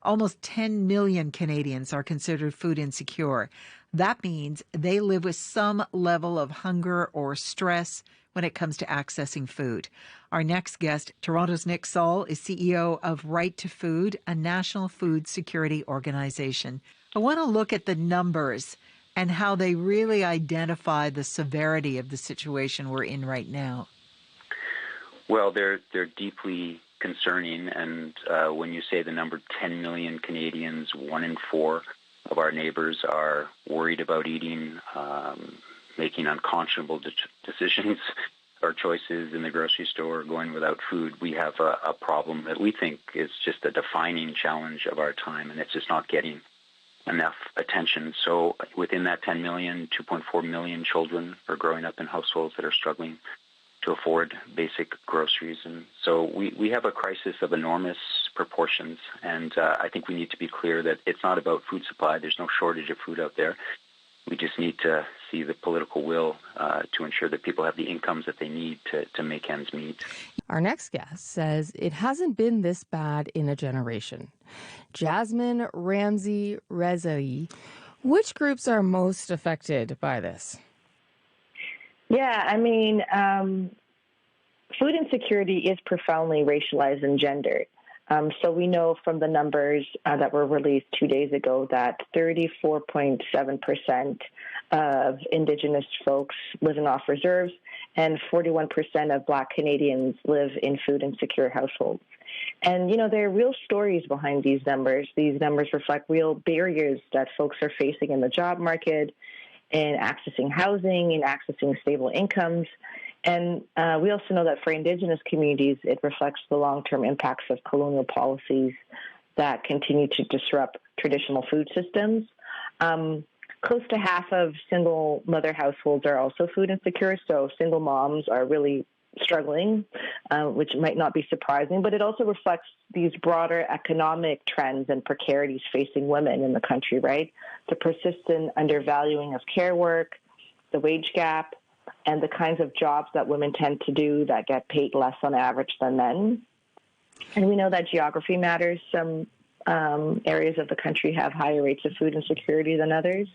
Almost 10 million Canadians are considered food insecure. That means they live with some level of hunger or stress when it comes to accessing food. Our next guest, Toronto's Nick Saul, is CEO of Right to Food, a national food security organization. I want to look at the numbers and how they really identify the severity of the situation we're in right now. Well, they're deeply concerning, and when you say the number 10 million Canadians, 1 in 4 of our neighbors are worried about eating, making unconscionable decisions or choices in the grocery store, going without food, we have a problem that we think is just a defining challenge of our time, and it's just not getting enough attention. So within that 10 million, 2.4 million children are growing up in households that are struggling to afford basic groceries. And so we have a crisis of enormous proportions. And I think we need to be clear that it's not about food supply. There's no shortage of food out there. We just need to see the political will to ensure that people have the incomes that they need to make ends meet. Our next guest says it hasn't been this bad in a generation. Jasmine Ramze Rezaee. Which groups are most affected by this? Yeah, I mean, food insecurity is profoundly racialized and gendered. So we know from the numbers that were released 2 days ago that 34.7% of Indigenous folks live in off-reserves and 41% of Black Canadians live in food insecure households. And, you know, there are real stories behind these numbers. These numbers reflect real barriers that folks are facing in the job market, in accessing housing, in accessing stable incomes. And we also know that for Indigenous communities, it reflects the long-term impacts of colonial policies that continue to disrupt traditional food systems. Close to half of single mother households are also food insecure, so single moms are really struggling, which might not be surprising, but it also reflects these broader economic trends and precarities facing women in the country, right? The persistent undervaluing of care work, the wage gap, and the kinds of jobs that women tend to do that get paid less on average than men. And we know that geography matters. Some areas of the country have higher rates of food insecurity than others.